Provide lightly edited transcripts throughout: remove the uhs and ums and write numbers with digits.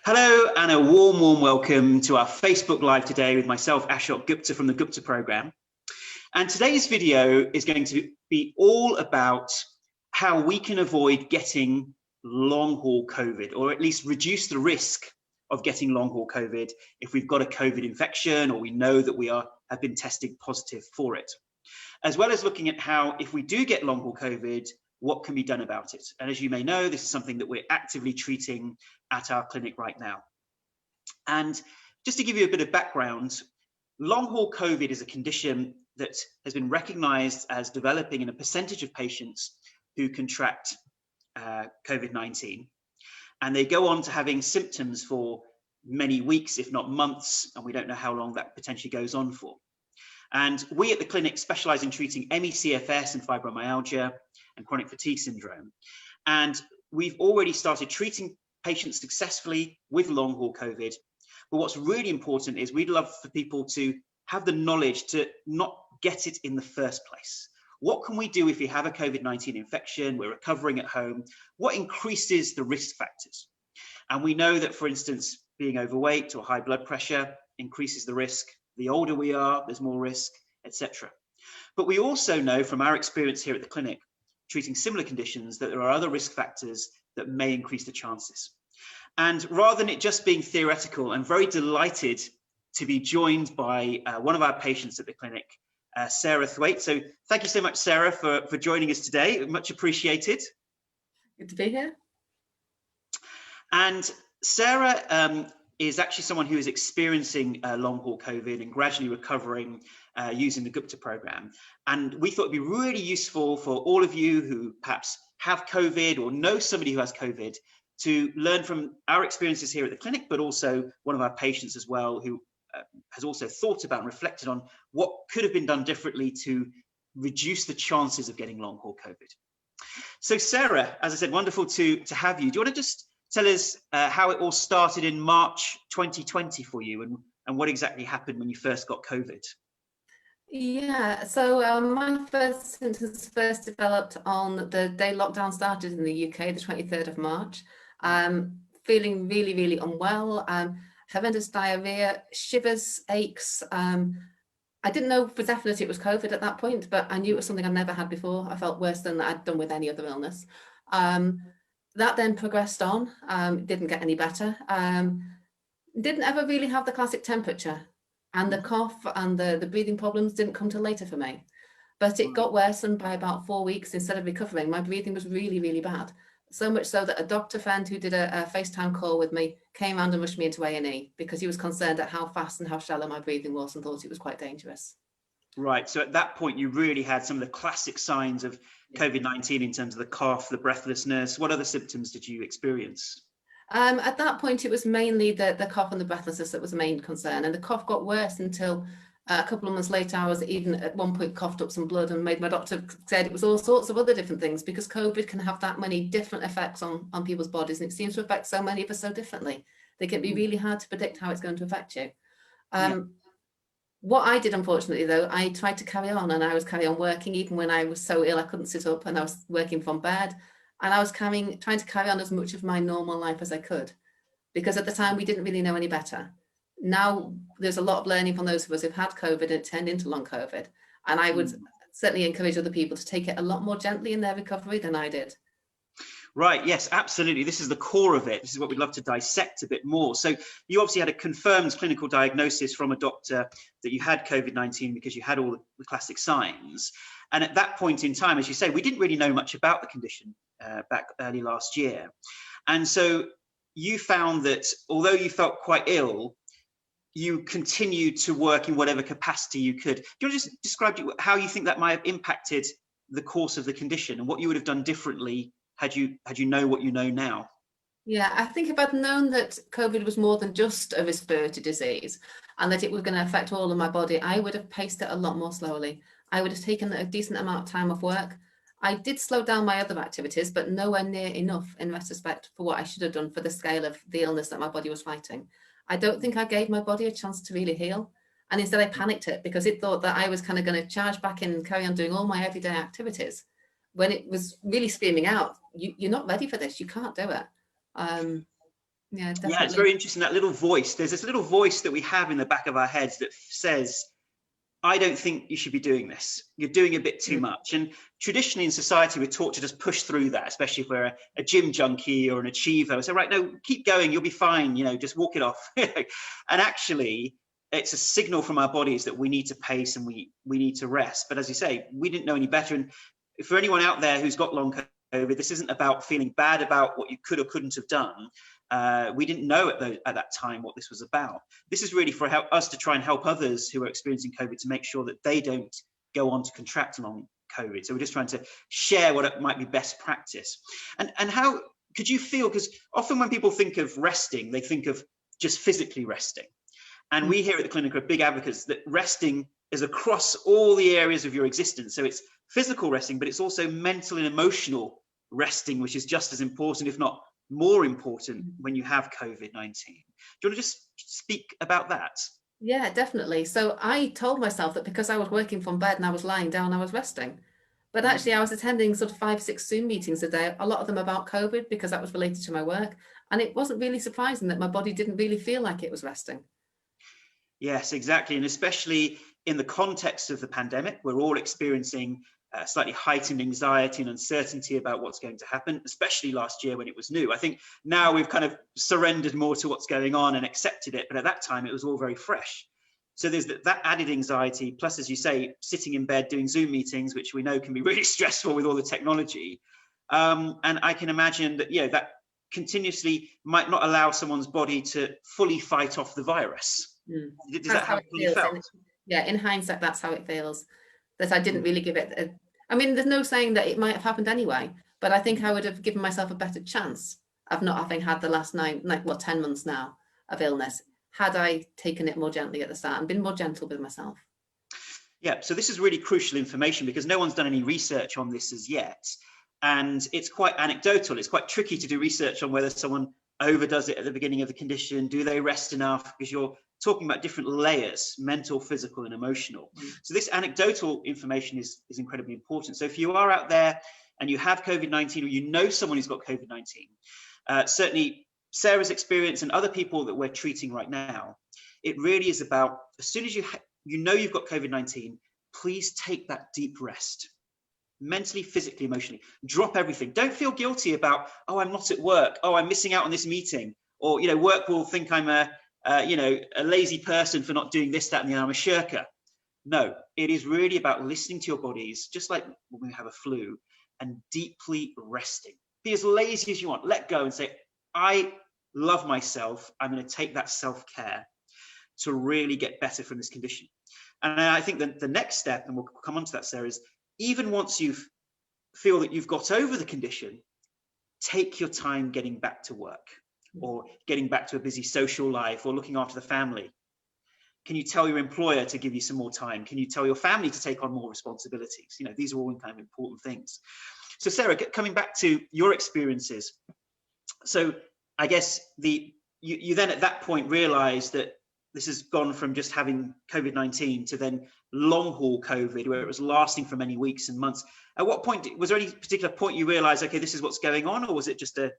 Hello and a warm welcome to our Facebook Live today with myself, Ashok, Gupta from the Gupta Program. And today's video is going to be all about how we can avoid getting long-haul COVID, or at least reduce the risk of getting long-haul COVID if we've got a COVID infection or we know that we have been tested positive for it. As well as looking at how, if we do get long-haul COVID, what can be done about it. And as you may know, this is something that we're actively treating at our clinic right now. And just to give you a bit of background, long-haul COVID is a condition that has been recognized as developing in a percentage of patients who contract COVID-19. And they go on to having symptoms for many weeks, if not months, and we don't know how long that potentially goes on for. And we at the clinic specialize in treating MCAS and fibromyalgia and chronic fatigue syndrome. And we've already started treating patients successfully with long-haul COVID. But what's really important is we'd love for people to have the knowledge to not get it in the first place. What can we do if we have a COVID-19 infection, we're recovering at home? What increases the risk factors? And we know that, for instance, being overweight or high blood pressure increases the risk. The older we are, there's more risk, etc. But we also know from our experience here at the clinic, treating similar conditions, that there are other risk factors that may increase the chances. And rather than it just being theoretical, I'm very delighted to be joined by one of our patients at the clinic, Sarah Thwaite. So thank you so much, Sarah, for joining us today. Much appreciated. Good to be here. And Sarah is actually someone who is experiencing long-haul COVID and gradually recovering using the Gupta program. And we thought it'd be really useful for all of you who perhaps have COVID or know somebody who has COVID to learn from our experiences here at the clinic, but also one of our patients as well, who has also thought about and reflected on what could have been done differently to reduce the chances of getting long-haul COVID. So Sarah, as I said, wonderful to have you. Do you want to just tell us how it all started in March 2020 for you, and what exactly happened when you first got COVID? Yeah, so my first symptoms first developed on the day lockdown started in the UK, the 23rd of March. Feeling really unwell, horrendous diarrhea, shivers, aches. I didn't know for definite it was COVID at that point, but I knew it was something I'd never had before. I felt worse than I'd done with any other illness. That then progressed on, didn't get any better. Didn't ever really have the classic temperature, and the cough and the breathing problems didn't come till later for me. But it got worse, and by about 4 weeks, instead of recovering, my breathing was really bad. So much so that a doctor friend who did a FaceTime call with me came around and rushed me into A&E because he was concerned at how fast and how shallow my breathing was and thought it was quite dangerous. Right, so at that point you really had some of the classic signs of COVID-19 in terms of the cough, the breathlessness. What other symptoms did you experience? At that point it was mainly the cough and the breathlessness that was the main concern, and the cough got worse until a couple of months later I was even at one point coughed up some blood and made my doctor said it was all sorts of other different things, because COVID can have that many different effects on people's bodies, and it seems to affect so many of us so differently. They can be really hard to predict how it's going to affect you. What I did, unfortunately, though, I tried to carry on, and I was carrying on working even when I was so ill I couldn't sit up, and I was working from bed, and I was trying to carry on as much of my normal life as I could, because at the time we didn't really know any better. Now there's a lot of learning from those of us who've had COVID and it turned into long COVID, and I would certainly encourage other people to take it a lot more gently in their recovery than I did. Right, yes, absolutely. This is the core of it. This is what we'd love to dissect a bit more. So you obviously had a confirmed clinical diagnosis from a doctor that you had COVID-19 because you had all the classic signs. And at that point in time, as you say, we didn't really know much about the condition back early last year. And so you found that although you felt quite ill, you continued to work in whatever capacity you could. Do you want to just describe how you think that might have impacted the course of the condition and what you would have done differently had you know what you know now? Yeah, I think if I'd known that COVID was more than just a respiratory disease and that it was going to affect all of my body, I would have paced it a lot more slowly. I would have taken a decent amount of time off work. I did slow down my other activities, but nowhere near enough in retrospect for what I should have done for the scale of the illness that my body was fighting. I don't think I gave my body a chance to really heal. And instead I panicked it because it thought that I was kind of going to charge back in and carry on doing all my everyday activities, when it was really screaming out, you're not ready for this, you can't do it. Yeah, definitely. Yeah, it's very interesting, that little voice. There's this little voice that we have in the back of our heads that says, I don't think you should be doing this. You're doing a bit too much. And traditionally in society, we're taught to just push through that, especially if we're a gym junkie or an achiever. So, right, no, keep going, you'll be fine, just walk it off. And actually, it's a signal from our bodies that we need to pace and we need to rest. But as you say, we didn't know any better. And for anyone out there who's got long COVID, this isn't about feeling bad about what you could or couldn't have done. We didn't know at that time what this was about. This is really for us to try and help others who are experiencing COVID to make sure that they don't go on to contract long COVID. So we're just trying to share what it might be best practice. And how could you feel, because often when people think of resting, they think of just physically resting. And we here at the clinic are big advocates that resting is across all the areas of your existence. So it's physical resting, but it's also mental and emotional resting, which is just as important, if not more important, when you have COVID-19. Do you want to just speak about that? Yeah, definitely. So I told myself that because I was working from bed and I was lying down, I was resting. But actually I was attending sort of 5-6 Zoom meetings a day, a lot of them about COVID, because that was related to my work. And it wasn't really surprising that my body didn't really feel like it was resting. Yes, exactly. And especially in the context of the pandemic, we're all experiencing slightly heightened anxiety and uncertainty about what's going to happen, especially last year when it was new. I think now we've kind of surrendered more to what's going on and accepted it, but at that time it was all very fresh. So there's that added anxiety, plus, as you say, sitting in bed doing Zoom meetings, which we know can be really stressful with all the technology. And I can imagine that, that continuously might not allow someone's body to fully fight off the virus. Does that how you felt? In hindsight, that's how it feels. That I didn't really give it I mean, there's no saying that it might have happened anyway, but I think I would have given myself a better chance of not having had the last 10 months now of illness, had I taken it more gently at the start and been more gentle with myself. Yeah, so this is really crucial information because no one's done any research on this as yet. And it's quite anecdotal. It's quite tricky to do research on whether someone overdoes it at the beginning of the condition. Do they rest enough? Because you're talking about different layers, mental, physical, and emotional. So this anecdotal information is incredibly important. So if you are out there and you have COVID-19 or you know someone who's got COVID-19, certainly Sarah's experience and other people that we're treating right now, it really is about, as soon as you know you've got COVID-19, please take that deep rest. Mentally, physically, emotionally, drop everything. Don't feel guilty about, oh, I'm not at work. Oh, I'm missing out on this meeting. Or, work will think I'm a lazy person for not doing this, that, and the other. I'm a shirker. No, it is really about listening to your bodies, just like when we have a flu, and deeply resting. Be as lazy as you want. Let go and say, I love myself. I'm going to take that self-care to really get better from this condition. And I think that the next step, and we'll come on to that, Sarah, is even once you feel that you've got over the condition, take your time getting back to work or getting back to a busy social life or looking after the family. Can you tell your employer to give you some more time? Can you tell your family to take on more responsibilities? These are all kind of important things. So Sarah, coming back to your experiences. So I guess you then at that point realized that this has gone from just having COVID-19 to then long haul COVID, where it was lasting for many weeks and months. At what point, was there any particular point you realized, okay, this is what's going on, or was it just a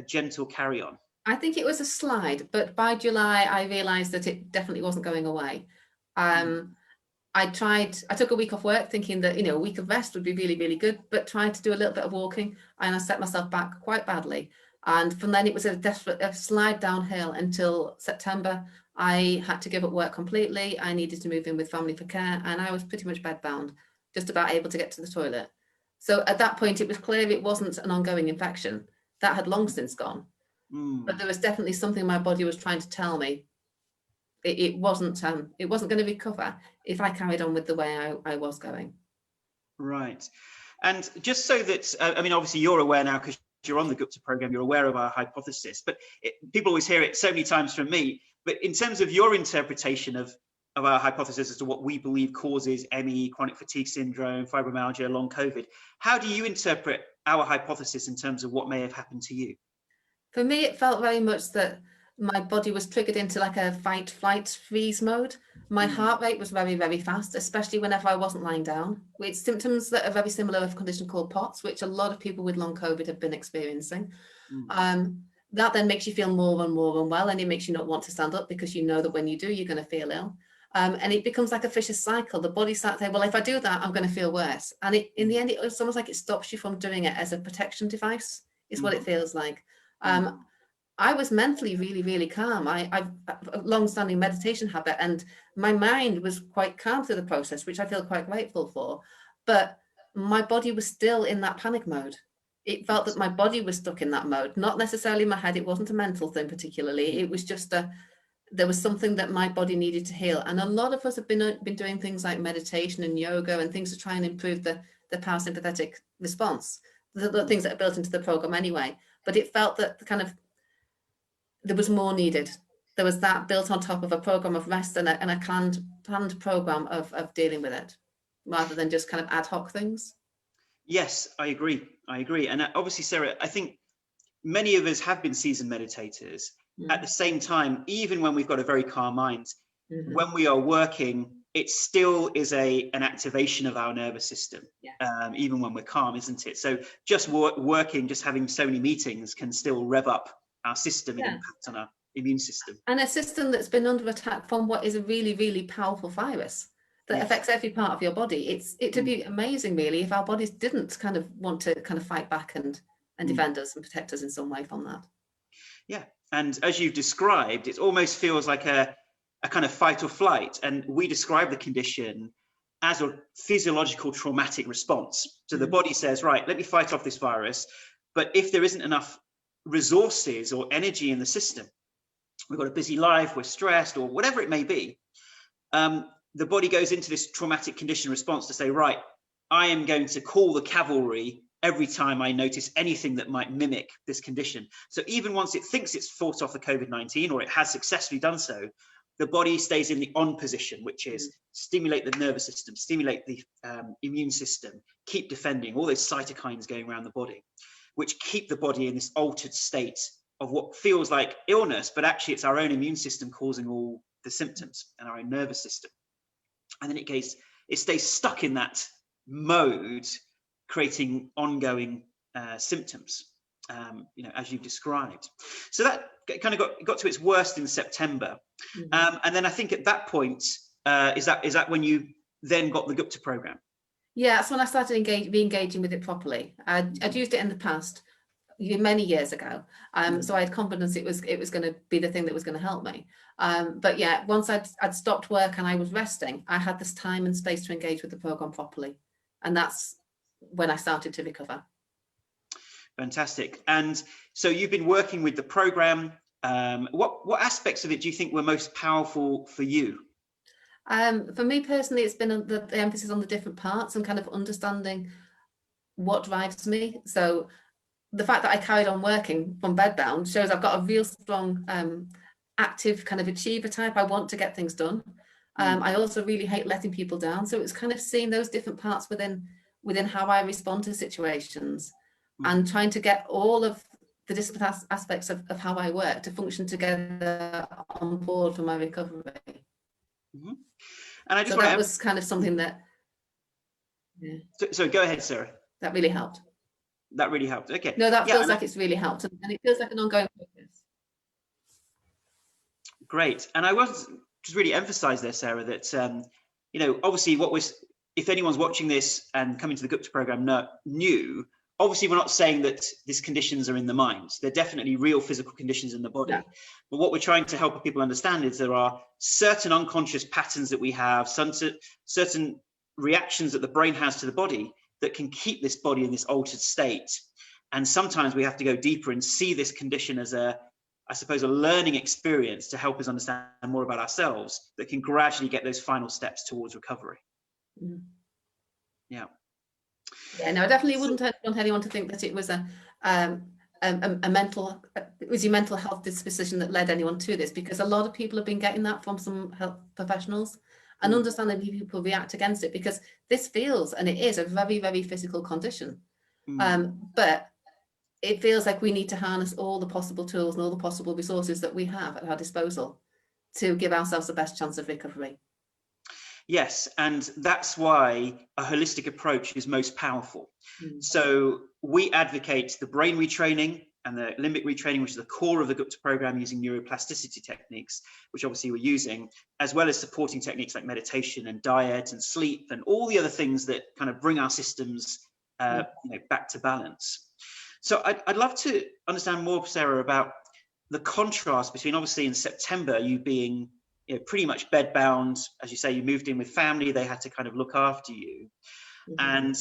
gentle carry on? I think it was a slide, but by July, I realized that it definitely wasn't going away. I took a week off work thinking that, a week of rest would be really, really good, but tried to do a little bit of walking and I set myself back quite badly. And from then it was a slide downhill until September. I had to give up work completely. I needed to move in with family for care and I was pretty much bedbound, just about able to get to the toilet. So at that point, it was clear it wasn't an ongoing infection. That had long since gone. But there was definitely something my body was trying to tell me. It wasn't going to recover if I carried on with the way I was going. Right. And just so that, obviously you're aware now because you're on the Gupta program, you're aware of our hypothesis, but people always hear it so many times from me. But in terms of your interpretation of our hypothesis as to what we believe causes ME, chronic fatigue syndrome, fibromyalgia, long COVID, how do you interpret our hypothesis in terms of what may have happened to you? For me, it felt very much that my body was triggered into like a fight, flight, freeze mode. My heart rate was very, very fast, especially whenever I wasn't lying down, with symptoms that are very similar of a condition called POTS, which a lot of people with long COVID have been experiencing. that then makes you feel more and more unwell, and it makes you not want to stand up because you know that when you do, you're going to feel ill. And it becomes like a vicious cycle. The body starts saying, well, if I do that, I'm going to feel worse. And in the end, it's almost like it stops you from doing it as a protection device, is what it feels like. I was mentally really, really calm. I've a long-standing meditation habit, and my mind was quite calm through the process, which I feel quite grateful for. But my body was still in that panic mode. It felt that my body was stuck in that mode, not necessarily my head. It wasn't a mental thing particularly. It was just there was something that my body needed to heal. And a lot of us have been doing things like meditation and yoga and things to try and improve the parasympathetic response, the things that are built into the program anyway. But it felt that there was more needed. There was that built on top of a program of rest and a planned program of dealing with it, rather than just kind of ad hoc things. Yes, I agree. And obviously, Sarah, I think many of us have been seasoned meditators. At the same time, even when we've got a very calm mind, when we are working, it still is an activation of our nervous system, even when we're calm, isn't it? So just working, just having so many meetings can still rev up our system and impact on our immune system. And a system that's been under attack from what is a really, really powerful virus that affects every part of your body. It'd be amazing, really, if our bodies didn't kind of want to kind of fight back and defend us and protect us in some way from that. Yeah. And as you've described, it almost feels like a kind of fight or flight. And we describe the condition as a physiological traumatic response. So the body says, right, let me fight off this virus. But if there isn't enough resources or energy in the system, we've got a busy life, we're stressed, or whatever it may be, the body goes into this traumatic condition response to say, right, I am going to call the cavalry every time I notice anything that might mimic this condition. So even once it thinks it's fought off the COVID-19, or it has successfully done so, the body stays in the on position, which is stimulate the nervous system, stimulate the immune system, keep defending, all those cytokines going around the body, which keep the body in this altered state of what feels like illness, but actually it's our own immune system causing all the symptoms, and our own nervous system. And then it stays stuck in that mode, creating ongoing symptoms, as you've described. So that kind of got to its worst in September. And then I think at that point, is that when you then got the Gupta program? Yeah, that's when I started re-engaging with it properly. I'd used it in the past, many years ago. So I had confidence it was going to be the thing that was going to help me. But yeah, once I'd stopped work and I was resting, I had this time and space to engage with the program properly. And that's when I started to recover. Fantastic. And so you've been working with the program. What aspects of it do you think were most powerful for you? For me personally, it's been the emphasis on the different parts and kind of understanding what drives me. So the fact that I carried on working from bed down shows I've got a real strong, active kind of achiever type. I want to get things done. I also really hate letting people down. So it's kind of seeing those different parts within how I respond to situations and trying to get all of the different aspects of how I work to function together on board for my recovery. And I just that was kind of something that. Yeah. So go ahead, Sarah. That really helped. That really helped. Okay. No, that feels like it's really helped, and it feels like an ongoing process. Great. And I was just really emphasize there, Sarah, that obviously if anyone's watching this and coming to the Gupta program new, obviously we're not saying that these conditions are in the mind. They're definitely real physical conditions in the body. Yeah. But what we're trying to help people understand is there are certain unconscious patterns that we have, certain reactions that the brain has to the body that can keep this body in this altered state. And sometimes we have to go deeper and see this condition as a learning experience to help us understand more about ourselves that can gradually get those final steps towards recovery. Yeah. Yeah, no, I definitely wouldn't want anyone to think that it was it was your mental health disposition that led anyone to this, because a lot of people have been getting that from some health professionals, and understanding how people react against it, because this feels, and it is, a very, very physical condition. But it feels like we need to harness all the possible tools and all the possible resources that we have at our disposal to give ourselves the best chance of recovery. Yes, and that's why a holistic approach is most powerful. So we advocate the brain retraining, and the limbic retraining, which is the core of the Gupta program, using neuroplasticity techniques, which obviously we're using, as well as supporting techniques like meditation and diet and sleep and all the other things that kind of bring our systems back to balance. So I'd love to understand more, Sarah, about the contrast between, obviously in September, you being pretty much bedbound. As you say, you moved in with family, they had to kind of look after you. And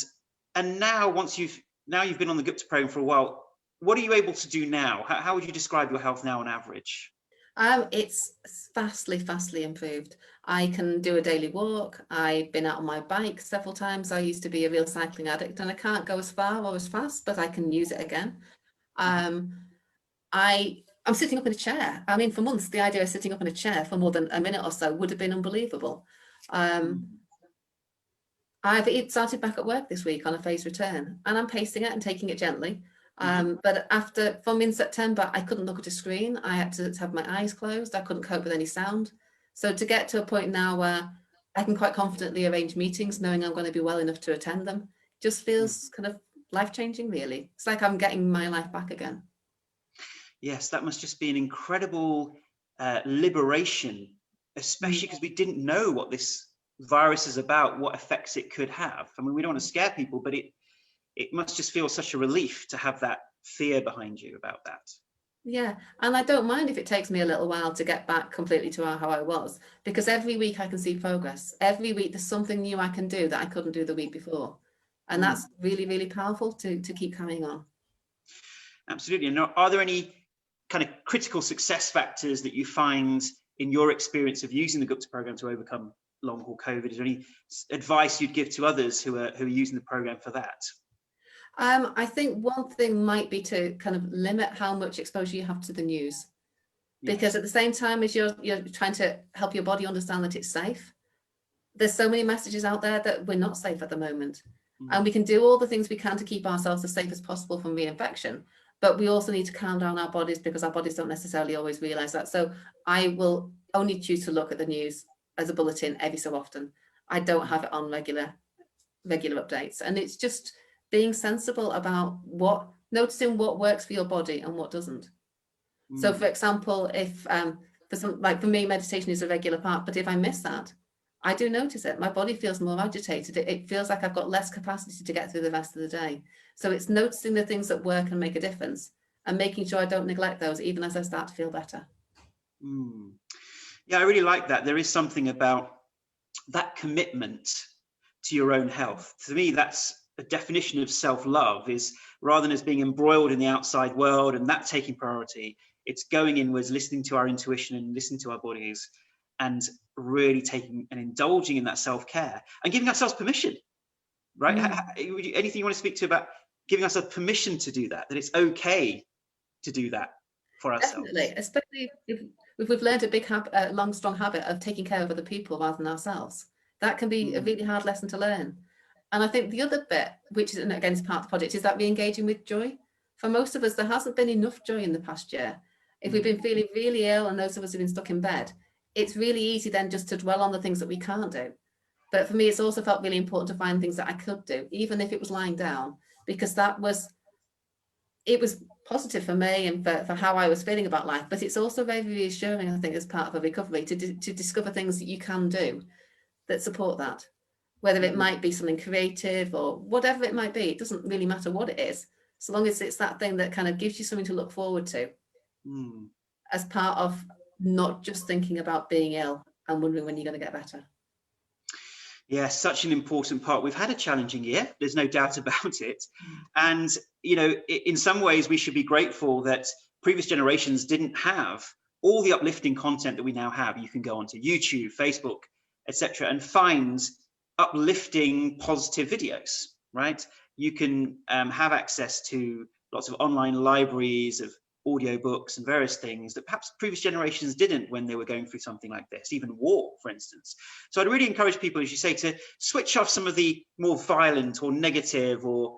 now, once you've been on the Gupta program for a while, what are you able to do now? How would you describe your health now on average? It's vastly improved. I can do a daily walk. I've been out on my bike several times. I used to be a real cycling addict, and I can't go as far or as fast, but I can use it again. I'm sitting up in a chair. I mean, for months, the idea of sitting up in a chair for more than a minute or so would have been unbelievable. I've started back at work this week on a phased return, and I'm pacing it and taking it gently. But from in September, I couldn't look at a screen. I had to have my eyes closed. I couldn't cope with any sound. So to get to a point now where I can quite confidently arrange meetings, knowing I'm going to be well enough to attend them, just feels kind of life-changing, really. It's like I'm getting my life back again. Yes, that must just be an incredible liberation, especially because we didn't know what this virus is about, what effects it could have. I mean, we don't want to scare people, but it must just feel such a relief to have that fear behind you about that. Yeah, and I don't mind if it takes me a little while to get back completely to how I was, because every week I can see progress. Every week there's something new I can do that I couldn't do the week before. And that's really powerful to keep carrying on. Absolutely. And are there any kind of critical success factors that you find in your experience of using the Gupta program to overcome long haul COVID? Is there any advice you'd give to others who are using the program for that? I think one thing might be to kind of limit how much exposure you have to the news, because at the same time as you're trying to help your body understand that it's safe, there's so many messages out there that we're not safe at the moment. And we can do all the things we can to keep ourselves as safe as possible from reinfection, but we also need to calm down our bodies, because our bodies don't necessarily always realize that. So I will only choose to look at the news as a bulletin every so often. I don't have it on regular updates, and it's just being sensible about noticing what works for your body and what doesn't. So for example, if for me, meditation is a regular part, but if I miss that, I do notice it. My body feels more agitated. It feels like I've got less capacity to get through the rest of the day. So it's noticing the things that work and make a difference, and making sure I don't neglect those even as I start to feel better. Yeah, I really like that. There is something about that commitment to your own health. To me, that's a definition of self-love, is rather than as being embroiled in the outside world and that taking priority, it's going inwards, listening to our intuition and listening to our bodies, and really taking and indulging in that self-care and giving ourselves permission, right? Anything you want to speak to about giving ourselves permission to do that it's okay to do that for ourselves? Definitely, especially if we've learned a big long strong habit of taking care of other people rather than ourselves. That can be a really hard lesson to learn. And I think the other bit, which is again part of the project, is that re-engaging with joy. For most of us, there hasn't been enough joy in the past year. If we've been feeling really ill, and those of us who've been stuck in bed, it's really easy then just to dwell on the things that we can't do. But for me, it's also felt really important to find things that I could do, even if it was lying down, because it was positive for me and for how I was feeling about life. But it's also very reassuring, I think, as part of a recovery to discover things that you can do that support that. Whether it might be something creative or whatever it might be, it doesn't really matter what it is, so long as it's that thing that kind of gives you something to look forward to as part of not just thinking about being ill and wondering when you're going to get better. Yeah, such an important part. We've had a challenging year, there's no doubt about it. And, in some ways we should be grateful that previous generations didn't have all the uplifting content that we now have. You can go onto YouTube, Facebook, etc., and find uplifting, positive videos, right? You can have access to lots of online libraries of audiobooks and various things that perhaps previous generations didn't when they were going through something like this, even war, for instance. So I'd really encourage people, as you say, to switch off some of the more violent or negative or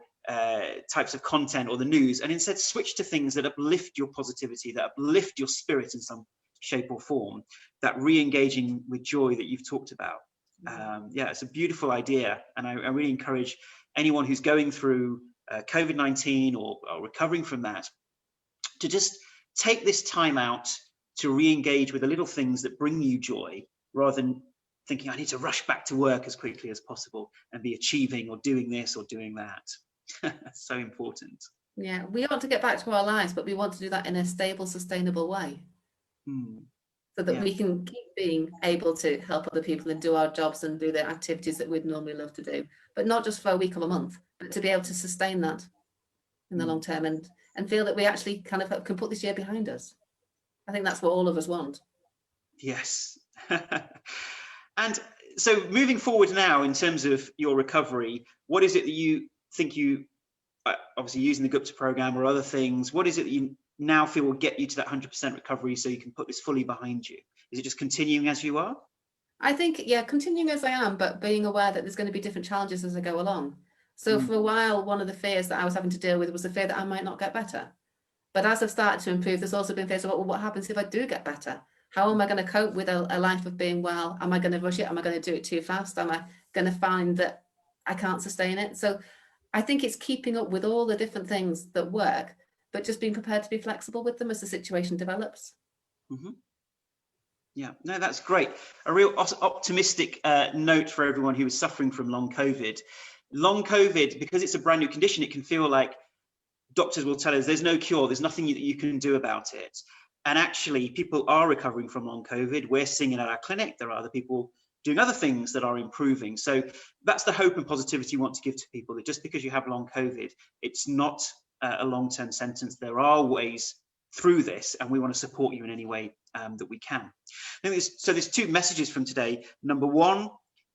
types of content or the news, and instead switch to things that uplift your positivity, that uplift your spirit in some shape or form, that re-engaging with joy that you've talked about. Yeah, it's a beautiful idea, and I really encourage anyone who's going through COVID-19 or recovering from that to just take this time out to re-engage with the little things that bring you joy, rather than thinking I need to rush back to work as quickly as possible and be achieving or doing this or doing that. So important. Yeah, we want to get back to our lives, but we want to do that in a stable, sustainable way. So that we can keep being able to help other people and do our jobs and do the activities that we'd normally love to do, but not just for a week or a month, but to be able to sustain that in the long term and feel that we actually kind of can put this year behind us. I think that's what all of us want. Yes. And so moving forward now, in terms of your recovery, what is it that you think you, obviously using the Gupta program or other things, what is it that you now feel will get you to that 100% recovery so you can put this fully behind you? Is it just continuing as you are? I think, yeah, continuing as I am, but being aware that there's going to be different challenges as I go along. So for a while, one of the fears that I was having to deal with was the fear that I might not get better. But as I've started to improve, there's also been fears of, well, what happens if I do get better? How am I going to cope with a life of being well? Am I going to rush it? Am I going to do it too fast? Am I going to find that I can't sustain it? So I think it's keeping up with all the different things that work, but just being prepared to be flexible with them as the situation develops. Yeah, no, that's great. A real optimistic note for everyone who is suffering from long COVID. Long COVID, because it's a brand new condition, it can feel like doctors will tell us there's no cure, there's nothing that you can do about it. And actually, people are recovering from long COVID. We're seeing it at our clinic. There are other people doing other things that are improving. So that's the hope and positivity we want to give to people, that just because you have long COVID, it's not a long-term sentence. There are ways through this, and we want to support you in any way that we can. So there's two messages from today. Number one,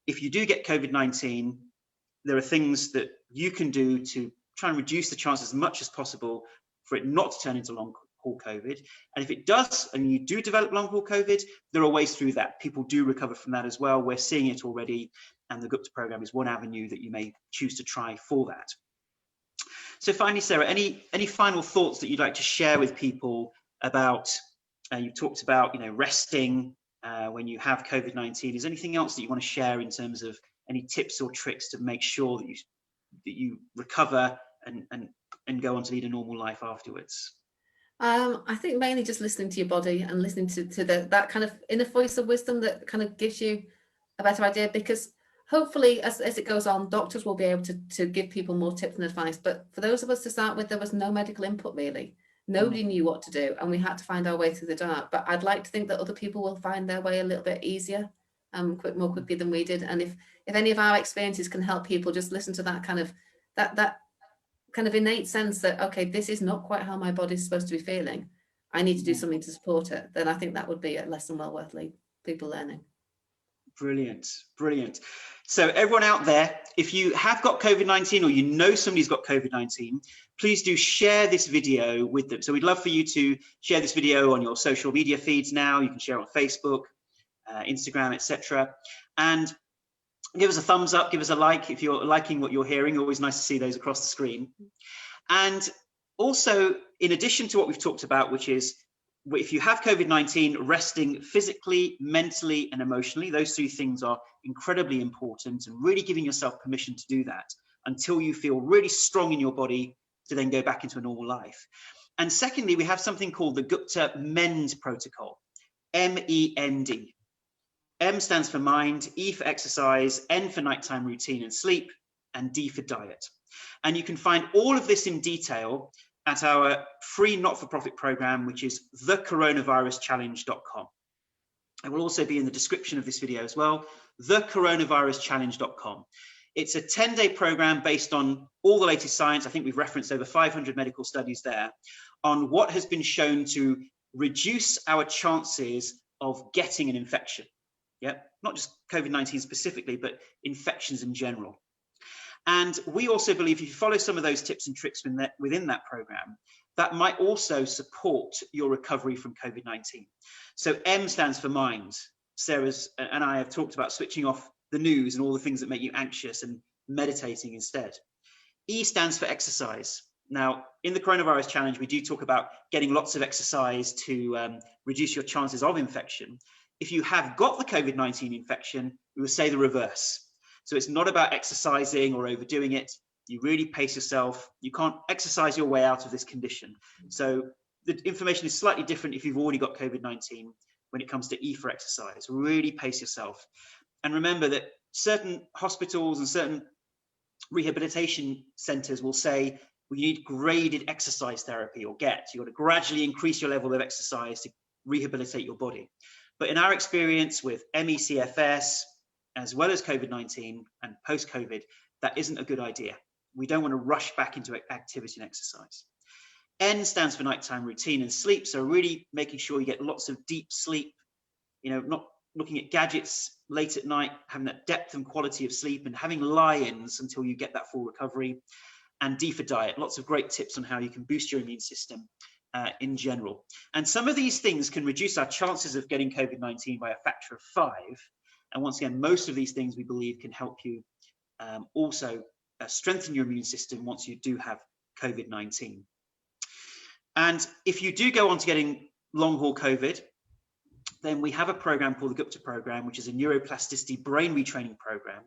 if you do get COVID-19, there are things that you can do to try and reduce the chances as much as possible for it not to turn into long haul COVID. And if it does, and you do develop long haul COVID, there are ways through that. People do recover from that as well. We're seeing it already, and the Gupta program is one avenue that you may choose to try for that. So finally, Sarah, any final thoughts that you'd like to share with people about, you talked about, resting when you have COVID-19. Is there anything else that you want to share in terms of any tips or tricks to make sure that you recover and go on to lead a normal life afterwards? I think mainly just listening to your body and listening to that kind of inner voice of wisdom that kind of gives you a better idea, because hopefully as it goes on, doctors will be able to give people more tips and advice. But for those of us to start with, there was no medical input really. Nobody knew what to do, and we had to find our way through the dark. But I'd like to think that other people will find their way a little bit easier, more quickly than we did. And if any of our experiences can help people just listen to that kind of kind of innate sense that, okay, this is not quite how my body's supposed to be feeling, I need to do something to support it, then I think that would be a lesson well worth people learning. Brilliant, brilliant. So everyone out there, if you have got COVID-19 or you know somebody's got COVID-19, please do share this video with them. So we'd love for you to share this video on your social media feeds now. You can share it on Facebook, Instagram, etc. And give us a thumbs up, give us a like if you're liking what you're hearing. Always nice to see those across the screen. And also, in addition to what we've talked about, which is if you have COVID-19, resting physically, mentally, and emotionally, those three things are incredibly important, and really giving yourself permission to do that until you feel really strong in your body to then go back into a normal life. And secondly, we have something called the Gupta MEND protocol, MEND. M stands for mind, E for exercise, N for nighttime routine and sleep, and D for diet. And you can find all of this in detail at our free not-for-profit program, which is thecoronaviruschallenge.com. It will also be in the description of this video as well, thecoronaviruschallenge.com. It's a 10-day program based on all the latest science. I think we've referenced over 500 medical studies there on what has been shown to reduce our chances of getting an infection. Yep, not just COVID-19 specifically, but infections in general. And we also believe if you follow some of those tips and tricks within that program, that might also support your recovery from COVID-19. So M stands for mind. Sarah and I have talked about switching off the news and all the things that make you anxious and meditating instead. E stands for exercise. Now, in the Coronavirus Challenge, we do talk about getting lots of exercise to reduce your chances of infection. If you have got the COVID-19 infection, we would say the reverse. So it's not about exercising or overdoing it. You really pace yourself. You can't exercise your way out of this condition. So the information is slightly different if you've already got COVID-19 when it comes to E for exercise. Really pace yourself. And remember that certain hospitals and certain rehabilitation centers will say, we need graded exercise therapy, or GET. You've got to gradually increase your level of exercise to rehabilitate your body. But in our experience with MCAS, as well as COVID-19 and post-COVID, that isn't a good idea. We don't want to rush back into activity and exercise. N stands for nighttime routine and sleep. So really making sure you get lots of deep sleep, not looking at gadgets late at night, having that depth and quality of sleep, and having lie-ins until you get that full recovery. And D for diet, lots of great tips on how you can boost your immune system in general. And some of these things can reduce our chances of getting COVID-19 by a factor of 5. And once again, most of these things we believe can help you also strengthen your immune system once you do have COVID-19. And if you do go on to getting long haul COVID, then we have a program called the Gupta Program, which is a neuroplasticity brain retraining program,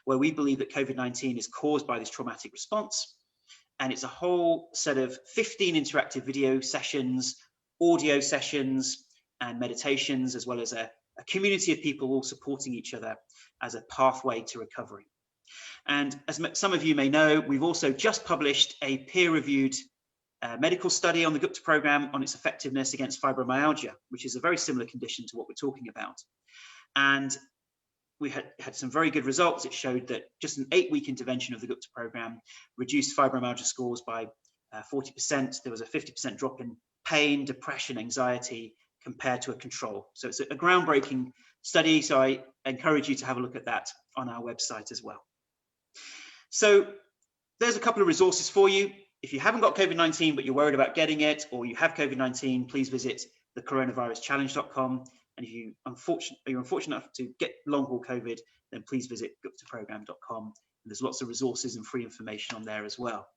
where we believe that COVID-19 is caused by this traumatic response. And it's a whole set of 15 interactive video sessions, audio sessions, and meditations, as well as a community of people all supporting each other as a pathway to recovery. And as some of you may know, we've also just published a peer-reviewed medical study on the Gupta Program on its effectiveness against fibromyalgia, which is a very similar condition to what we're talking about. And we had some very good results. It showed that just an 8-week intervention of the Gupta Program reduced fibromyalgia scores by 40%. There was a 50% drop in pain, depression, anxiety compared to a control. So it's a groundbreaking study. So I encourage you to have a look at that on our website as well. So there's a couple of resources for you. If you haven't got COVID-19, but you're worried about getting it, or you have COVID-19, please visit thecoronaviruschallenge.com. And if you're unfortunate enough to get long haul COVID, then please visit guptaprogram.com. And there's lots of resources and free information on there as well.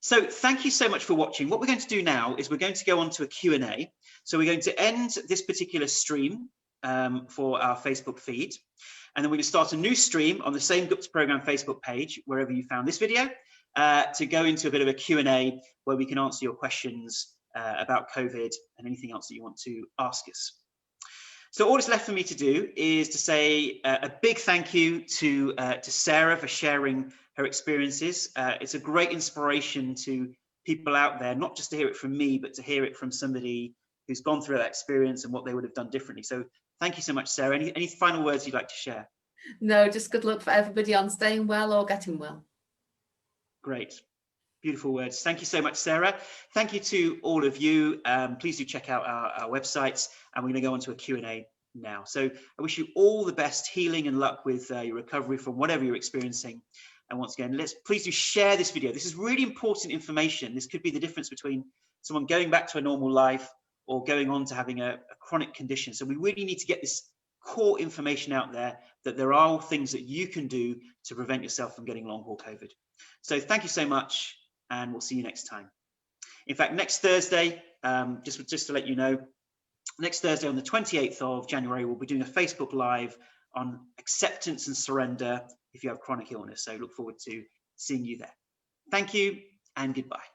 So thank you so much for watching. What we're going to do now is we're going to go on to a Q&A. So we're going to end this particular stream for our Facebook feed. And then we're going to start a new stream on the same Gupta Program Facebook page, wherever you found this video, to go into a bit of a Q&A where we can answer your questions about COVID and anything else that you want to ask us. So all that's left for me to do is to say a big thank you to Sarah for sharing her experiences. It's a great inspiration to people out there, not just to hear it from me, but to hear it from somebody who's gone through that experience and what they would have done differently. So thank you so much, Sarah. Any final words you'd like to share? No, just good luck for everybody on staying well or getting well. Great. Beautiful words. Thank you so much, Sarah. Thank you to all of you. Please do check out our websites, and we're going to go on to a Q&A now. So I wish you all the best healing and luck with your recovery from whatever you're experiencing. And once again, please do share this video. This is really important information. This could be the difference between someone going back to a normal life or going on to having a chronic condition. So we really need to get this core information out there, that there are things that you can do to prevent yourself from getting long haul COVID. So thank you so much, and we'll see you next time. In fact, next Thursday, just to let you know, next Thursday on the 28th of January, we'll be doing a Facebook Live on acceptance and surrender if you have chronic illness. So look forward to seeing you there. Thank you and goodbye.